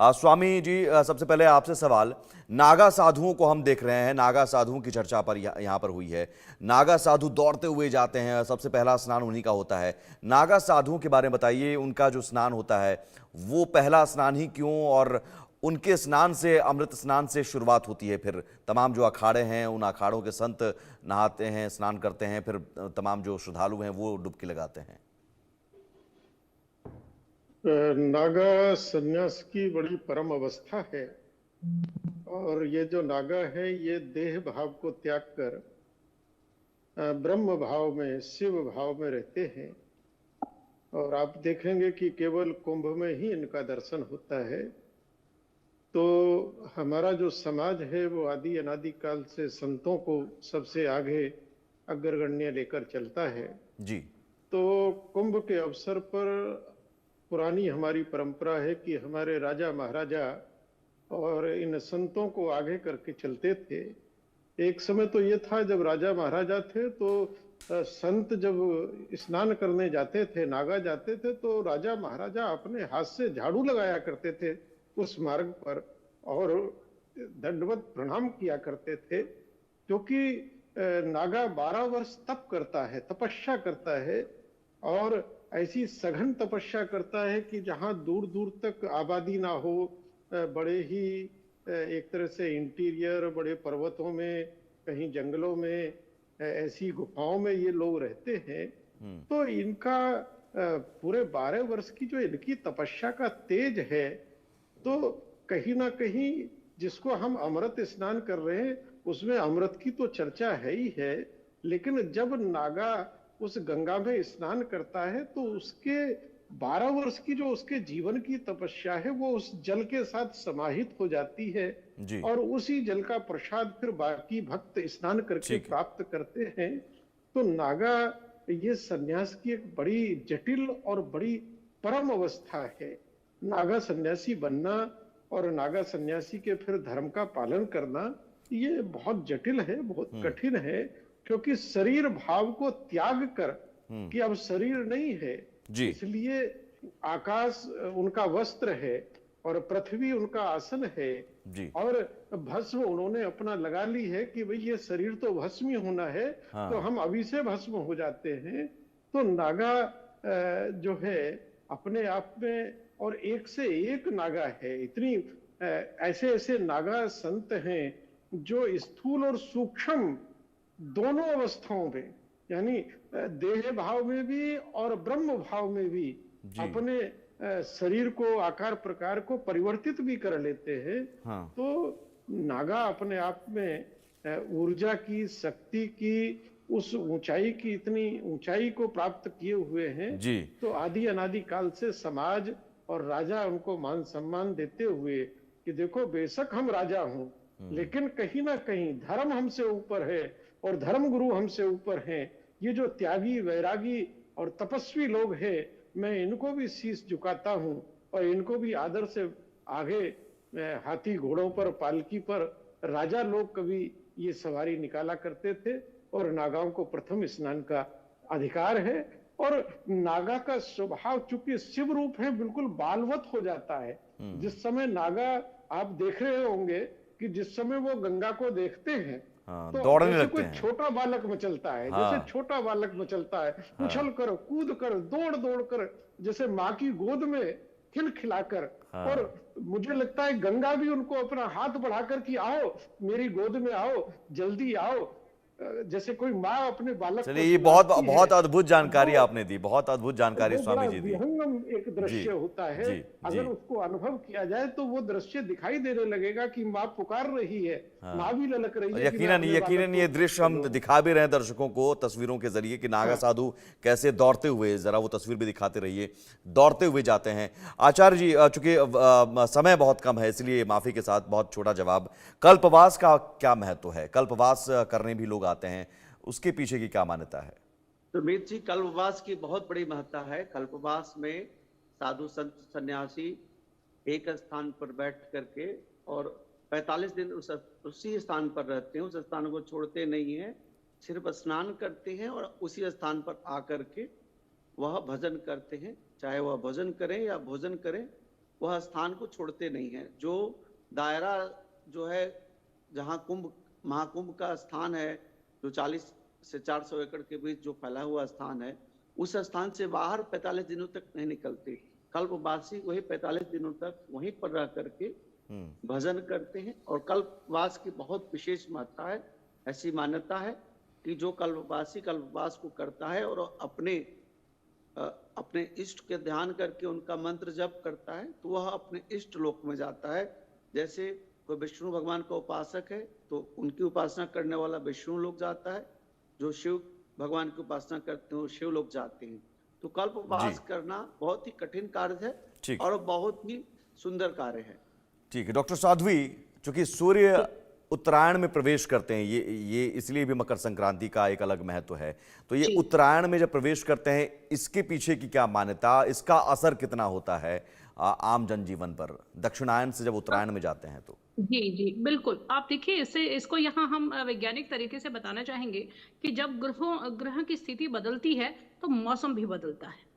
स्वामी जी, सबसे पहले आपसे सवाल, नागा साधुओं को हम देख रहे हैं, नागा साधुओं की चर्चा पर यहाँ पर हुई है। नागा साधु दौड़ते हुए जाते हैं, सबसे पहला स्नान उन्हीं का होता है। नागा साधुओं के बारे में बताइए, उनका जो स्नान होता है वो पहला स्नान ही क्यों, और उनके स्नान से, अमृत स्नान से शुरुआत होती है, फिर तमाम जो अखाड़े हैं उन अखाड़ों के संत नहाते हैं, स्नान करते हैं, फिर तमाम जो श्रद्धालु हैं वो डुबकी लगाते हैं। नागा संन्यास की बड़ी परम अवस्था है। और ये जो नागा है ये देह भाव को त्याग कर ब्रह्म भाव में, शिव भाव में रहते हैं। और आप देखेंगे कि केवल कुंभ में ही इनका दर्शन होता है। तो हमारा जो समाज है वो आदि अनादि काल से संतों को सबसे आगे अग्रगण्य लेकर चलता है जी। तो कुंभ के अवसर पर पुरानी हमारी परंपरा है कि हमारे राजा महाराजा और इन संतों को आगे करके चलते थे। एक समय तो ये था जब राजा महाराजा थे तो संत जब स्नान करने जाते थे, नागा जाते थे, तो राजा महाराजा अपने हाथ से झाड़ू लगाया करते थे उस मार्ग पर और दंडवत प्रणाम किया करते थे, क्योंकि नागा 12 वर्ष तप करता है, तपस्या करता है और ऐसी सघन तपस्या करता है कि जहां दूर दूर तक आबादी ना हो, बड़े ही एक तरह से इंटीरियर, बड़े पर्वतों में, कहीं जंगलों में, ऐसी गुफाओं में ये लोग रहते हैं। तो इनका पूरे 12 वर्ष की जो इनकी तपस्या का तेज है, तो कहीं ना कहीं जिसको हम अमृत स्नान कर रहे हैं उसमें अमृत की तो चर्चा है ही है, लेकिन जब नागा उस गंगा में स्नान करता है तो उसके 12 वर्ष की जो उसके जीवन की तपस्या है वो उस जल के साथ समाहित हो जाती है जी। और उसी जल का प्रसाद फिर बाकी भक्त स्नान करके प्राप्त करते हैं। तो नागा ये सन्यास की एक बड़ी जटिल और बड़ी परम अवस्था है। नागा सन्यासी बनना और नागा सन्यासी के फिर धर्म का पालन करना ये बहुत जटिल है, बहुत कठिन है, क्योंकि शरीर भाव को त्याग कर कि अब शरीर नहीं है, इसलिए आकाश उनका वस्त्र है और पृथ्वी उनका आसन है और भस्म उन्होंने अपना लगा ली है कि भाई ये शरीर तो भस्म ही होना है। तो हम अभी से भस्म हो जाते हैं। तो नागा जो है अपने आप में, और एक से एक नागा है, इतनी ऐसे ऐसे नागा संत हैं जो स्थूल और सूक्ष्म दोनों अवस्थाओं में, यानी देह भाव में भी और ब्रह्म भाव में भी अपने शरीर को, आकार प्रकार को परिवर्तित भी कर लेते हैं। तो नागा अपने आप में ऊर्जा की, शक्ति की, उस ऊंचाई की, इतनी ऊंचाई को प्राप्त किए हुए हैं जी। तो आदि अनादि काल से समाज और राजा उनको मान सम्मान देते हुए कि देखो बेशक हम राजा हूं, लेकिन कहीं ना कहीं धर्म हमसे ऊपर है और धर्म गुरु हमसे ऊपर हैं। ये जो त्यागी, वैरागी और तपस्वी लोग हैं, मैं इनको भी शीश झुकाता हूं और इनको भी आदर से आगे हाथी घोड़ों पर, पालकी पर राजा लोग कभी ये सवारी निकाला करते थे और नागाओं को प्रथम स्नान का अधिकार है। और नागा का स्वभाव चूंकि शिव रूप है, बिल्कुल बालवत हो जाता है। जिस समय नागा, आप देख रहे होंगे कि जिस समय वो गंगा को देखते हैं तो दौड़ने जैसे लगते कोई छोटा बालक मचलता है, जैसे छोटा बालक मचलता है, उछल कर, कूद कर, दौड़ दौड़ कर, जैसे माँ की गोद में खिलखिलाकर। और मुझे लगता है गंगा भी उनको अपना हाथ बढ़ाकर कि आओ मेरी गोद में आओ, जल्दी आओ, जैसे कोई माँ अपने बालक चलिए, ये बहुत अद्भुत जानकारी आपने दी, बहुत अद्भुत जानकारी स्वामी जी दी। विहंगम एक दृश्य होता है, अगर उसको अनुभव किया जाए तो वो दृश्य दिखाई देने लगेगा कि माँ पुकार रही है, माँ भी ललक रही है। यकीनन ये दृश्य हम दिखा भी रहे हैं दर्शकों को तस्वीरों के जरिए कि नागा साधु कैसे दौड़ते हुए, जरा वो तस्वीर भी दिखाते रहिए, दौड़ते हुए जाते हैं। आचार्य जी, चूंकि समय बहुत कम है इसलिए माफी के साथ बहुत छोटा जवाब, कल्पवास का क्या महत्व है? कल्पवास करने भी लोग आते हैं, उसके पीछे की क्या मान्यता है? सुमित जी, कल्पवास की बहुत बड़ी महत्ता है। कल्पवास में साधु संत सन्यासी एक स्थान पर बैठ करके और 45 दिन उसी स्थान पर रहते हैं, उस स्थान को छोड़ते नहीं हैं, सिर्फ स्नान करते हैं और उसी स्थान पर आकर के वह भजन करते हैं। चाहे वह भजन करें या भोजन करें, वह स्थान को छोड़ते नहीं है। जो दायरा जो है, जहां महाकुंभ का स्थान है, जो 40 से 400 एकड़ के बीच जो फैला हुआ स्थान है, उस स्थान से बाहर 45 दिनों तक नहीं निकलते। कल्पवासी वही 45 दिनों तक वहीं पर रह करके भजन करते हैं। और कल्पवास की बहुत विशेष महत्ता है। ऐसी मान्यता है कि जो कल्पवासी कल्पवास को करता है और अपने इष्ट के ध्यान करके उनका मंत्र जप करता है, तो वह अपने इष्ट लोक में जाता है। जैसे कोई विष्णु भगवान का उपासक है तो उनकी उपासना करने वाला विष्णु लोक जाता है, जो शिव भगवान की उपासना करते हैं वो शिव लोक जाते हैं। तो कल्पवास करना बहुत ही कठिन कार्य है और बहुत ही सुंदर कार्य है। ठीक है डॉक्टर साध्वी, चूंकि सूर्य उत्तरायण में प्रवेश करते हैं, ये इसलिए भी मकर संक्रांति का एक अलग महत्व है। तो ये उत्तरायण में जब प्रवेश करते हैं, इसके पीछे की क्या मान्यता, इसका असर कितना होता है आम जनजीवन पर, दक्षिणायन से जब उत्तरायण में जाते हैं तो? जी जी बिल्कुल, आप देखिए इसको यहाँ हम वैज्ञानिक तरीके से बताना चाहेंगे कि जब ग्रह की स्थिति बदलती है तो मौसम भी बदलता है।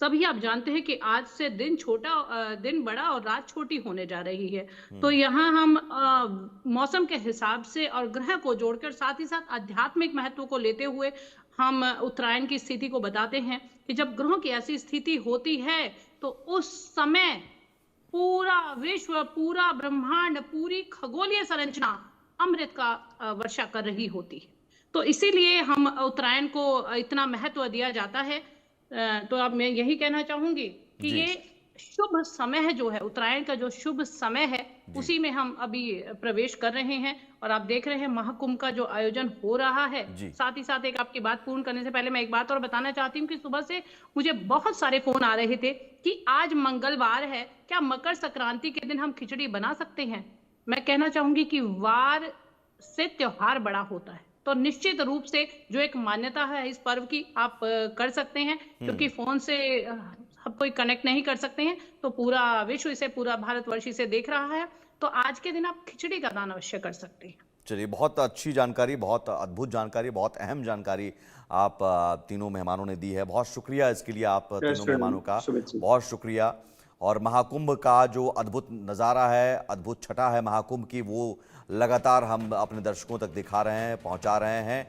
सभी आप जानते हैं कि आज से दिन बड़ा और रात छोटी होने जा रही है। तो यहाँ हम मौसम के हिसाब से और ग्रह को जोड़कर साथ ही साथ आध्यात्मिक महत्व को लेते हुए हम उत्तरायण की स्थिति को बताते हैं कि जब ग्रहों की ऐसी स्थिति होती है तो उस समय पूरा विश्व, पूरा ब्रह्मांड, पूरी खगोलीय संरचना अमृत का वर्षा कर रही होती है। तो इसीलिए हम उत्तरायण को इतना महत्व दिया जाता है। तो अब मैं यही कहना चाहूंगी कि ये शुभ समय जो है, उत्तरायण का जो शुभ समय है, उसी में हम अभी प्रवेश कर रहे हैं। और आप देख रहे हैं महाकुंभ का जो आयोजन हो रहा है। साथ ही साथ एक आपकी बात पूर्ण करने से पहले मैं एक बात और बताना चाहती हूँ कि सुबह से मुझे बहुत सारे फोन आ रहे थे कि आज मंगलवार है, क्या मकर संक्रांति के दिन हम खिचड़ी बना सकते हैं? मैं कहना चाहूंगी कि वार से त्योहार बड़ा होता है, तो निश्चित रूप से जो एक मान्यता है इस पर्व की, आप कर सकते हैं। क्योंकि फोन से सब कोई कनेक्ट नहीं कर सकते हैं, तो पूरा विश्व इसे, पूरा भारतवर्ष इसे देख रहा है। तो आज के दिन आप खिचड़ी का दान अवश्य कर सकते हैं। चलिए, बहुत अच्छी जानकारी, बहुत अद्भुत जानकारी, बहुत अहम जानकारी आप तीनों मेहमानों ने दी है। बहुत शुक्रिया इसके लिए, आप तीनों मेहमानों का बहुत शुक्रिया। और महाकुंभ का जो अद्भुत नज़ारा है, अद्भुत छटा है महाकुंभ की, वो लगातार हम अपने दर्शकों तक दिखा रहे हैं, पहुंचा रहे हैं।